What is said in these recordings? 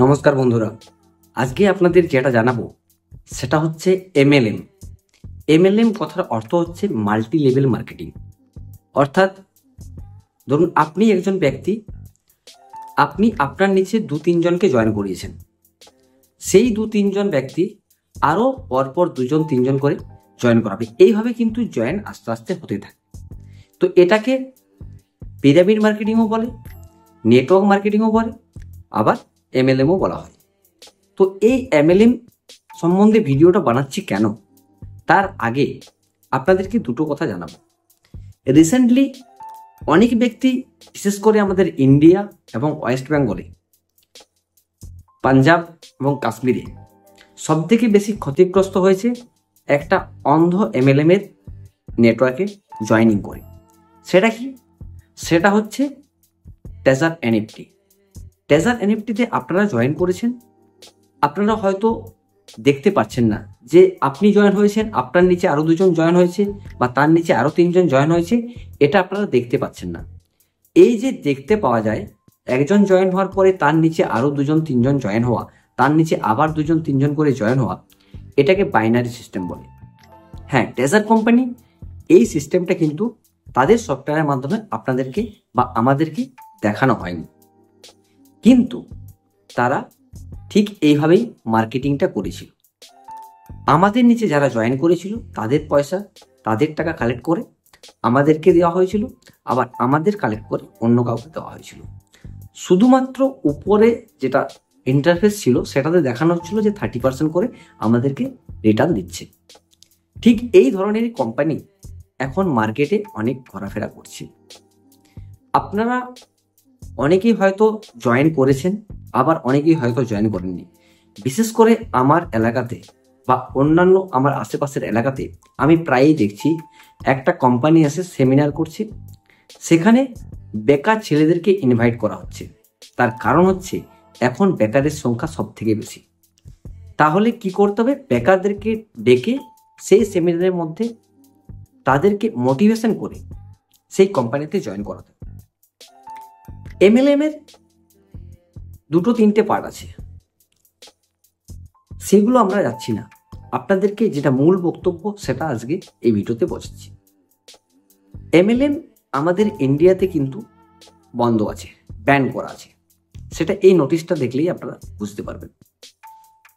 নমস্কার বন্ধুরা, আজকে আপনাদের যেটা জানাবো সেটা হচ্ছে এমএলএম। এমএলএম কথার অর্থ হচ্ছে মাল্টি লেভেল মার্কেটিং। অর্থাৎ ধরুন আপনি একজন ব্যক্তি, আপনি আপনার নিচে 2-3 জনকে জয়েন করিয়েছেন। সেই 2-3 জন ব্যক্তি আরও পরপর 2-3 জন করে জয়েন করাবে। এইভাবে কিন্তু জয়েন আস্তে আস্তে হতে থাকে। তো এটাকে পিরামিড মার্কেটিংও বলে, নেটওয়ার্ক মার্কেটিংও বলে, আবার এমএলএমও বলা হয়। তো এই এমএলএম সম্বন্ধে ভিডিওটা বানাচ্ছি কেন, তার আগে আপনাদেরকে দুটো কথা জানাবো। রিসেন্টলি অনেক ব্যক্তি, বিশেষ করে আমাদের ইন্ডিয়া এবং ওয়েস্ট বেঙ্গলে, পাঞ্জাব এবং কাশ্মীরে সবথেকে বেশি ক্ষতিগ্রস্ত হয়েছে একটা অন্ধ এমএলএমের নেটওয়ার্কে জয়েনিং করে। সেটা কি? সেটা হচ্ছে টেজার এনএফটি। টেজার এনএফটিতে আপনারা জয়েন করেছেন, আপনারা হয়তো দেখতে পাচ্ছেন না যে আপনি জয়েন হয়েছেন, আপনার নিচে আরও 2জন জয়েন হয়েছে, বা তার নিচে আরও 3জন জয়েন হয়েছে, এটা আপনারা দেখতে পাচ্ছেন না। এই যে দেখতে পাওয়া যায়, একজন জয়েন হওয়ার পরে তার নিচে আরও 2-3জন জয়েন হওয়া, তার নিচে আবার 2-3জন করে জয়েন হওয়া, এটাকে বাইনারি সিস্টেম বলে। হ্যাঁ, টেজার কোম্পানি এই সিস্টেমটা কিন্তু তাদের সফটওয়্যারের মাধ্যমে আপনাদেরকে বা আমাদেরকে দেখানো হয়নি, কিন্তু তারা ঠিক এইভাবেই মার্কেটিংটা করেছিল। আমাদের নিচে যারা জয়েন করেছিল তাদের পয়সা, তাদের টাকা কালেক্ট করে আমাদেরকে দেওয়া হয়েছিল, আবার আমাদের কালেক্ট করে অন্য কাউকে দেওয়া হয়েছিল। শুধুমাত্র উপরে যেটা ইন্টারফেস ছিল সেটাতে দেখানো হচ্ছিল যে 30% করে আমাদেরকে রিটার্ন দিচ্ছে। ঠিক এই ধরনেরই কোম্পানি এখন মার্কেটে অনেক ঘোরাফেরা করছে। আপনারা অনেকেই হয়তো জয়েন করেছেন, আবার অনেকেই হয়তো জয়েন করেননি। বিশেষ করে আমার এলাকাতে বা অন্যান্য আমার আশেপাশের এলাকাতে আমি প্রায়ই দেখছি একটা কোম্পানি এসে সেমিনার করছে, সেখানে বেকার ছেলেদেরকে ইনভাইট করা হচ্ছে। তার কারণ হচ্ছে এখন বেকারের সংখ্যা সব থেকে বেশি। তাহলে কি করতে হবে? বেকারদেরকে ডেকে সেই সেমিনারের মধ্যে তাদেরকে মোটিভেশন করে সেই কোম্পানিতে জয়েন করাতে হবে। এমএলএম এর 2-3টে পার্ট আছে, সেগুলো আমরা যাচ্ছি না। আপনাদেরকে যেটা মূল বক্তব্য সেটা আজকে এই ভিডিওতে বোঝাচ্ছি। এমএলএম আমাদের ইন্ডিয়াতে কিন্তু বন্ধ আছে, ব্যান করা আছে। সেটা এই নোটিশটা দেখলেই আপনারা বুঝতে পারবেন।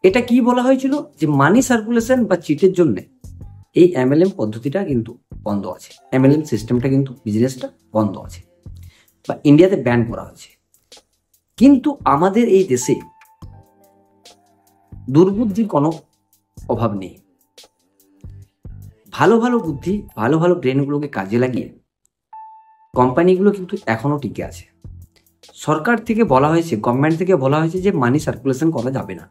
এটা কি বলা হয়েছিল যে মানি সার্কুলেশন বা চিটের জন্য এই এমএলএম পদ্ধতিটা কিন্তু বন্ধ আছে, এমএলএম সিস্টেমটা কিন্তু বিজনেসটা বন্ধ আছে, বা ইন্ডিয়াতে ব্যান করা হয়েছে। কিন্তু আমাদের এই দেশে দুর্বুদ্ধির কোনো অভাব নেই। ভালো ভালো বুদ্ধি, ভালো ভালো ব্রেনগুলোকে কাজে লাগিয়ে কোম্পানিগুলো কিন্তু এখনো টিকে আছে। সরকার থেকে বলা হয়েছে, গভর্নমেন্ট থেকে বলা হয়েছে যে মানি সার্কুলেশন করা যাবে না।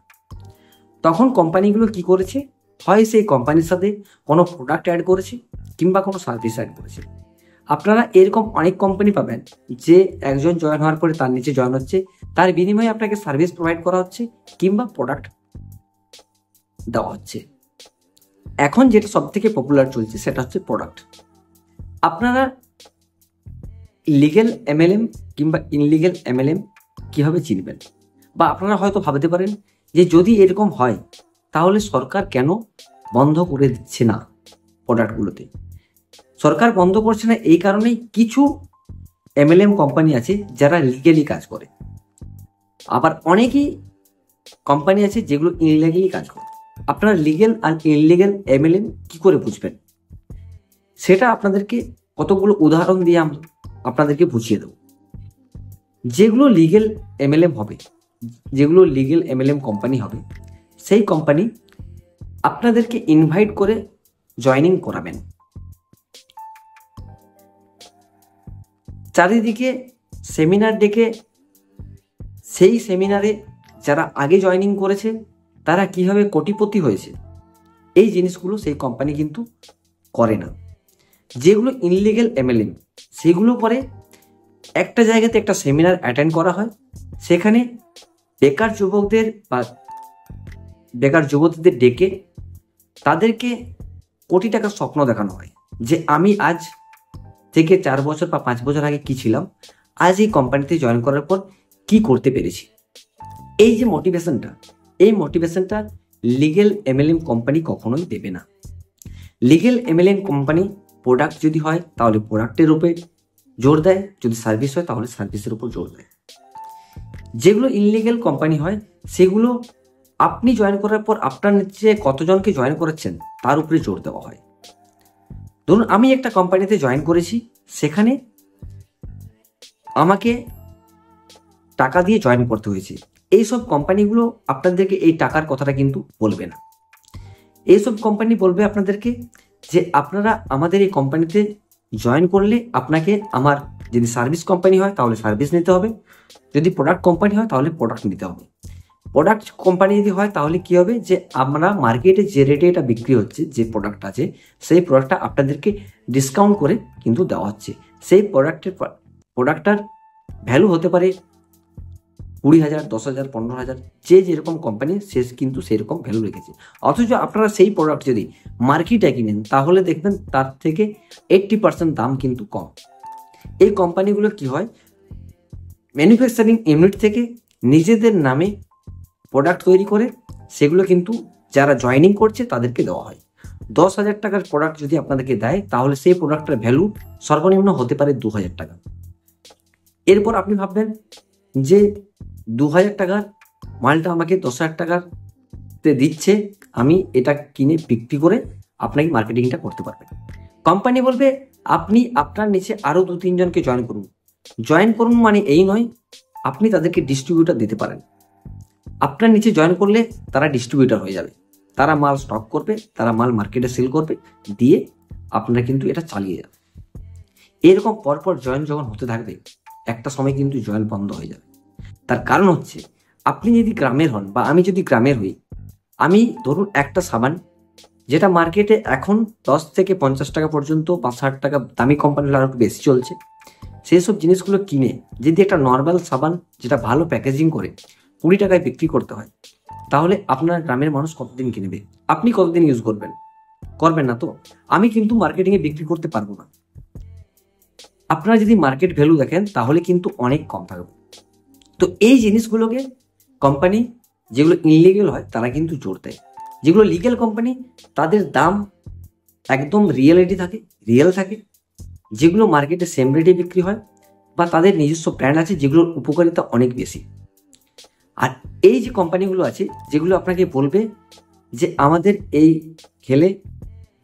তখন কোম্পানিগুলো কি করেছে? হয় সেই কোম্পানির সাথে কোনো প্রোডাক্ট অ্যাড করেছে, কিংবা কোনো সার্ভিস অ্যাড করেছে। আপনারা এরকম অনেক কোম্পানি পাবেন যে একজন জয়েন হওয়ার পরে তার নিচে জয়েন হচ্ছে, তার বিনিময়ে আপনাকে সার্ভিস প্রোভাইড করা হচ্ছে কিংবা প্রোডাক্ট দেওয়া হচ্ছে। এখন যেটা সব থেকে পপুলার চলছে সেটা হচ্ছে প্রোডাক্ট। আপনারা লিগেল এমএলএম কিংবা ইনলিগেল এমএলএম কিভাবে চিনবেন? বা আপনারা হয়তো ভাবতে পারেন যে যদি এরকম হয় তাহলে সরকার কেন বন্ধ করে দিচ্ছে না প্রোডাক্টগুলোতে? সরকার বন্ধ করছে না এই কারণেই, কিছু এমএলএম কোম্পানি আছে যারা লিগেলি কাজ করে, আবার অনেকই কোম্পানি আছে যেগুলো ইনলিগেলি কাজ করে। আপনারা লিগেল আর ইনলিগেল এমএলএম কি করে বুঝবেন? সেটা আপনাদেরকে কতগুলো উদাহরণ দিয়ে আপনাদেরকে বুঝিয়ে দেবো। যেগুলো লিগেল এমএলএম হবে, যেগুলো লিগেল এমএলএম কোম্পানি হবে, সেই কোম্পানি আপনাদেরকে ইনভাইট করে জয়েনিং করাবেন। চারিদিকে সেমিনার ডেকে সেই সেমিনারে যারা আগে জয়েনিং করেছে তারা কিভাবে কোটিপতি হয়েছে, এই জিনিসগুলো সেই কোম্পানি কিন্তু করে না। যেগুলো ইনলিগেল এমএলএম, সেগুলো করে একটা জায়গাতে একটা সেমিনার অ্যাটেন্ড করা হয়, সেখানে বেকার যুবকদের বা বেকার যুবতীদের ডেকে তাদেরকে কোটি টাকার স্বপ্ন দেখানো হয় যে আমি আজ থেকে 4 বছর বা 5 বছর আগে কি ছিলাম, আজ এই কোম্পানিতে জয়েন করার পর কি করতে পেরেছি। এই যে মোটিভেশনটা, এই মোটিভেশনটা লিগেল এমএলএম কোম্পানি কখনোই দেবে না। লিগেল এমএলএম কোম্পানি প্রোডাক্ট যদি হয় তাহলে প্রোডাক্টের উপরে জোর দেয়, যদি সার্ভিস হয় তাহলে সার্ভিসের উপর জোর দেয়। যেগুলো ইনলিগেল কোম্পানি হয় সেগুলো আপনি জয়েন করার পর আপনার নিচে কতজনকে জয়েন করাচ্ছেন তার উপরে জোর দেওয়া হয়। ধরুন আমি একটা কোম্পানিতে জয়েন করেছি, সেখানে আমাকে টাকা দিয়ে জয়েন করতে হয়েছে। এইসব কোম্পানিগুলো আপনাদেরকে এই টাকার কথাটা কিন্তু বলবে না। এইসব কোম্পানি বলবে আপনাদেরকে যে আপনারা আমাদের এই কোম্পানিতে জয়েন করলে আপনাকে আমার, যদি সার্ভিস কোম্পানি হয় তাহলে সার্ভিস নিতে হবে, যদি প্রোডাক্ট কোম্পানি হয় তাহলে প্রোডাক্ট নিতে হবে। প্রোডাক্ট কোম্পানি যদি হয় তাহলে কি হবে, যে আমরা মার্কেটে যে রেটে এটা বিক্রি হচ্ছে, যে প্রোডাক্ট আছে সেই প্রোডাক্টটা আপনাদেরকে ডিসকাউন্ট করে কিন্তু দেওয়া হচ্ছে। সেই প্রোডাক্টটার ভ্যালু হতে পারে 20,000, 10,000, 15,000, যে যেরকম কোম্পানি সে কিন্তু সেরকম ভ্যালু রেখেছে। অথচ আপনারা সেই প্রোডাক্ট যদি মার্কেটে কিনেন তাহলে দেখবেন তার থেকে 80% দাম কিন্তু কম। এই কোম্পানিগুলো কি হয়, ম্যানুফ্যাকচারিং ইউনিট থেকে নিজেদের নামে প্রোডাক্ট তৈরি করে সেগুলো কিন্তু যারা জয়েনিং করছে তাদেরকে দেওয়া হয়। 10,000 টাকার প্রোডাক্ট যদি আপনাদেরকে দেয় তাহলে সেই প্রোডাক্টের ভ্যালু সর্বনিম্ন হতে পারে 2,000 টাকা। এরপর আপনি ভাববেন যে 2,000 টাকার মালটা আমাকে 10,000 টাকাতে দিচ্ছে, আমি এটা কিনে বিক্রি করে আপনাকে মার্কেটিংটা করতে পারবেন। কোম্পানি বলবে আপনি আপনার নিচে আরো 2-3 জনকে জয়েন করুন। জয়েন করুন মানে এই নয় আপনি তাদেরকে ডিস্ট্রিবিউটর দিতে পারেন। আপনার নিচে জয়েন করলে তারা ডিস্ট্রিবিউটর হয়ে যাবে, তারা মাল স্টক করবে, তারা মাল মার্কেটে সেল করবে, দিয়ে আপনারা কিন্তু এটা চালিয়ে যাবে। এরকম পরপর জয়েন যখন হতে থাকবে একটা সময় কিন্তু জয়েন বন্ধ হয়ে যাবে। তার কারণ হচ্ছে আপনি যদি গ্রামের হন বা আমি যদি গ্রামের হই, আমি ধরুন একটা সাবান যেটা মার্কেটে এখন 10 থেকে 50 টাকা পর্যন্ত বা 60 টাকা দামি কোম্পানির আরো বেশি চলছে, সেই সব জিনিসগুলো কিনে যদি একটা নর্মাল সাবান যেটা ভালো প্যাকেজিং করে 20 টাকায় বিক্রি করতে হয়, তাহলে আপনার গ্রামের মানুষ কতদিন কিনবে? আপনি কতদিন ইউজ করবেন? করবেন না তো। আমি কিন্তু মার্কেটিংয়ে বিক্রি করতে পারবো না। আপনারা যদি মার্কেট ভ্যালু দেখেন তাহলে কিন্তু অনেক কম থাকবে। তো এই জিনিসগুলোকে কোম্পানি যেগুলো ইনলিগেল হয় তারা কিন্তু জোর দেয়। যেগুলো লিগেল কোম্পানি তাদের দাম একদম রিয়েলিটি থাকে, রিয়েল থাকে, যেগুলো মার্কেটে সেম রেটে বিক্রি হয় বা তাদের নিজস্ব ব্র্যান্ড আছে যেগুলোর উপকারিতা অনেক বেশি। আর এই যে কোম্পানিগুলো আছে যেগুলো আপনাকে বলবে যে আমাদের এই খেলে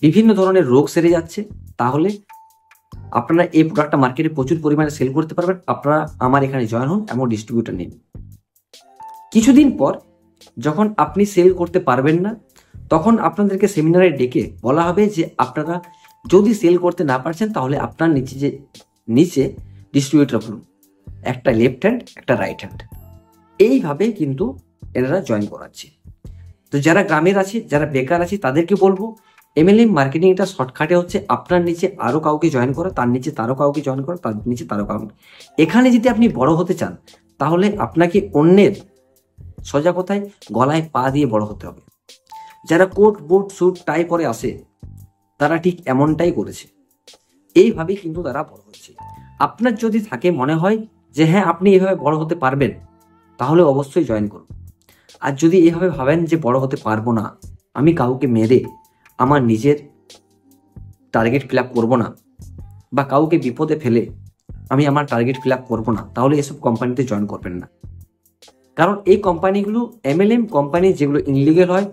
বিভিন্ন ধরনের রোগ সেরে যাচ্ছে, তাহলে আপনারা এই প্রোডাক্টটা মার্কেটে প্রচুর পরিমাণে সেল করতে পারবেন, আপনারা আমার এখানে জয়েন হন, এমন ডিস্ট্রিবিউটর নিন। কিছুদিন পর যখন আপনি সেল করতে পারবেন না, তখন আপনাদেরকে সেমিনারে ডেকে বলা হবে যে আপনারা যদি সেল করতে না পারছেন তাহলে আপনার নিচে ডিস্ট্রিবিউটর খুলুন, একটা লেফট হ্যান্ড একটা রাইট হ্যান্ড। এইভাবে কিন্তু এনারা জয়েন করাচ্ছে। তো যারা গ্রামের আছে, যারা বেকার আছে, তাদেরকে বলবো এমএলএম মার্কেটিং এটা শর্টকাটে হচ্ছে আপনার নিচে আরো কাউকে জয়েন করা, তার নিচে তারও কাউকে জয়েন করা, তার নিচে তারও কাউকে। এখানে যদি আপনি বড় হতে চান তাহলে আপনাকে অন্যের, সোজা কথায় গলায় পা দিয়ে বড় হতে হবে। যারা কোট বুট স্যুট টাই পরে আসে তারা ঠিক এমনটাই করেছে, এইভাবেই কিন্তু তারা বড় হচ্ছে। আপনার যদি থাকে মনে হয় যে হ্যাঁ আপনি এইভাবে বড় হতে পারবেন, তাহলে অবশ্যই জয়েন করুন। আর যদি এইভাবে ভাবেন যে বড় হতে পারবো না, আমি কাউকে মেরে আমার নিজের টার্গেট ফিল আপ করবো না, বা কাউকে বিপদে ফেলে আমি আমার টার্গেট ফিল আপ করবো না, তাহলে এসব কোম্পানিতে জয়েন করবেন না। কারণ এই কোম্পানিগুলো এমএলএম কোম্পানি যেগুলো ইনলিগেল হয়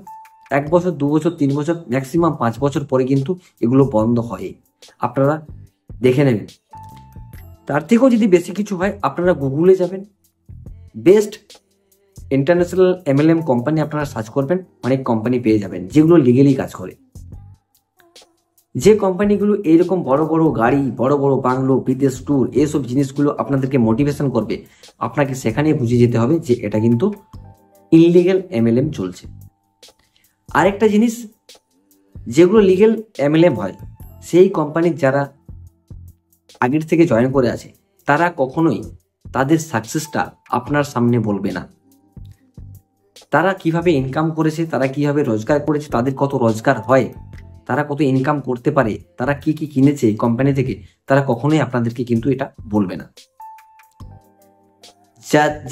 1 বছর 2 বছর 3 বছর ম্যাক্সিমাম 5 বছর পরে কিন্তু এগুলো বন্ধ হয়, আপনারা দেখে নেবেন। তার থেকেও যদি বেশি কিছু হয় আপনারা গুগলে যাবেন, বেস্ট ইন্টারন্যাশনাল এমএলএম কোম্পানি আপনারা সার্চ করবেন, অনেক কোম্পানি পেয়ে যাবেন যেগুলো লিগেলি কাজ করে। যে কোম্পানিগুলো এইরকম বড় বড় গাড়ি, বড় বড় বাংলো, বিদেশ ট্যুর, এইসব জিনিসগুলো আপনাদেরকে মোটিভেশন করবে, আপনাকে সেখানে বুঝে যেতে হবে যে এটা কিন্তু ইনলিগেল এমএলএম চলছে। আরেকটা জিনিস, যেগুলো লিগেল এমএলএম হয় সেই কোম্পানির যারা আগের থেকে জয়েন করে আছে তারা কখনোই তাদের সাকসেসটা আপনার সামনে বলবে না। তারা কিভাবে ইনকাম করেছে, তারা কিভাবে রোজগার করেছে, তাদের কত রোজগার হয়, তারা কত ইনকাম করতে পারে, তারা কি কি কিনেছে কোম্পানি থেকে, তারা কখনোই আপনাদেরকে কিন্তু এটা বলবে না।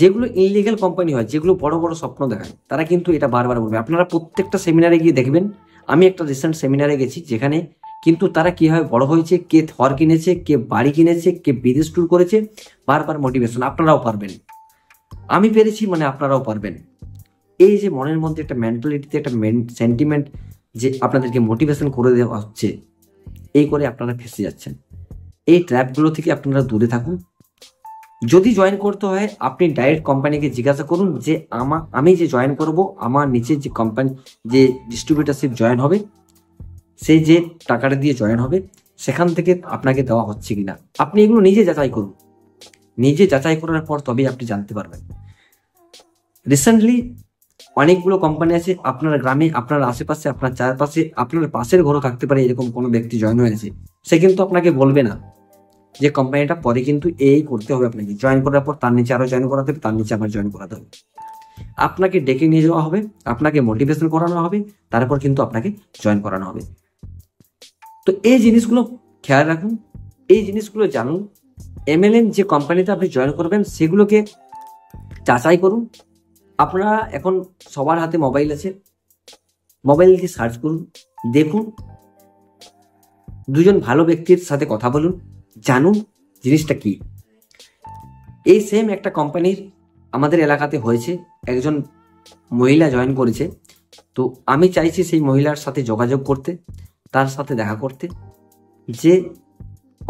যেগুলো ইনলিগাল কোম্পানি হয়, যেগুলো বড় বড় স্বপ্ন দেখায়, তারা কিন্তু এটা বারবার বলবে। আপনারা প্রত্যেকটা সেমিনারে গিয়ে দেখবেন, আমি একটা রিসেন্ট সেমিনারে গেছি যেখানে কিন্তু তারা কিভাবে বড় হয়েছে, কে থর কিনেছে, কে বাড়ি কিনেছে, কে বিদেশ ট্যুর করেছে, বারবার মোটিভেশন, আপনারাও পারবেন, আমি পেরেছি মানে আপনারাও পারবেন। এই যে মনের মধ্যে একটা মেন্টালিটিতে একটা সেন্টিমেন্ট যে আপনাদেরকে মোটিভেশন করে দেওয়া হচ্ছে, এই করে আপনারা ফেঁসে যাচ্ছেন। এই ট্র্যাপগুলো থেকে আপনারা দূরে থাকুন। যদি জয়েন করতে হয়, আপনি ডাইরেক্ট কোম্পানিকে জিজ্ঞাসা করুন যে আমি যে জয়েন করব, আমার নিচে যে কোম্পানি, যে ডিস্ট্রিবিউটারশিপ জয়েন হবে, সেই যে টাকাটা দিয়ে জয়েন হবে, সেখান থেকে আপনাকে দেওয়া হচ্ছে কিনা। আপনি এগুলো নিজে যাচাই করুন। নিজে যাচাই করার পর তবেই আপনি জানতে পারবেন। রিসেন্টলি অনেকগুলো কোম্পানি আছে আপনার গ্রামে, আপনার আশেপাশে, আপনার চারপাশে, আপনার পাশের ঘরও থাকতে পারে এরকম কোনো ব্যক্তি জয়েন হয়েছে। সে কিন্তু আপনাকে বলবে না যে কোম্পানিটা পরে কিন্তু এই করতে হবে, আপনাকে জয়েন করার পর তার নিচে আরো জয়েন করাতে হবে, তার নিচে আবার জয়েন করাতে হবে। আপনাকে ডেকে নিয়ে যাওয়া হবে, আপনাকে মোটিভেশন করানো হবে, তারপর কিন্তু আপনাকে জয়েন করানো হবে। তো এই জিনিসগুলো খেয়াল রাখুন, এই জিনিসগুলো জানুন। এমএলএম যে কোম্পানিতে আপনি জয়েন করবেন সেগুলোকে যাচাই করুন। আপনারা এখন সবার হাতে মোবাইল আছে, মোবাইল দিয়ে সার্চ করুন, দেখুন, দুজন ভালো ব্যক্তির সাথে কথা বলুন, জানুন জিনিসটা কি। এই সেম একটা কোম্পানির আমাদের এলাকাতে হয়েছে, একজন মহিলা জয়েন করেছে। তো আমি চাইছি সেই মহিলার সাথে যোগাযোগ করতে, তার সাথে দেখা করতে, যে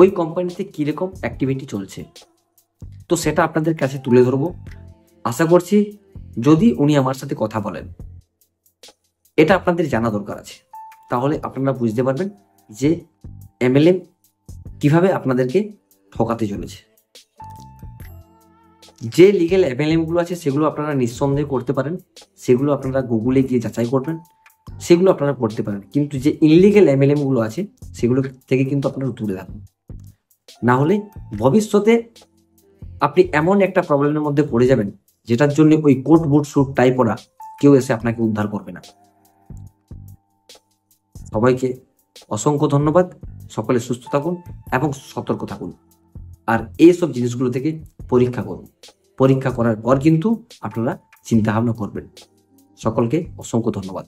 ওই কোম্পানিতে কীরকম অ্যাক্টিভিটি চলছে। তো সেটা আপনাদের কাছে তুলে ধরবো। আশা করছি যদি উনি আমার সাথে কথা বলেন, এটা আপনাদের জানা দরকার আছে, তাহলে আপনারা বুঝতে পারবেন যে এমএলএম কিভাবে আপনাদেরকে ঠকাতে চলেছে। যে লিগেল এমএলএমগুলো আছে সেগুলো আপনারা নিঃসন্দেহে করতে পারেন, সেগুলো আপনারা গুগলে গিয়ে যাচাই করবেন, সেগুলো আপনারা করতে পারেন। কিন্তু যে ইনলিগেল এমএলএমগুলো আছে সেগুলো থেকে কিন্তু আপনারা দূরে থাকুন, না হলে ভবিষ্যতে আপনি এমন একটা প্রবলেমের মধ্যে পড়ে যাবেন যেটার জন্য ওই কোট বুট স্যুট টাই পরা কেউ এসে আপনাকে উদ্ধার করবে না। সবাইকে অসংখ্য ধন্যবাদ। সকলে সুস্থ থাকুন এবং সতর্ক থাকুন, আর এইসব জিনিসগুলো থেকে পরীক্ষা করুন। পরীক্ষা করার পর কিন্তু আপনারা চিন্তা ভাবনা করবেন। সকলকে অসংখ্য ধন্যবাদ।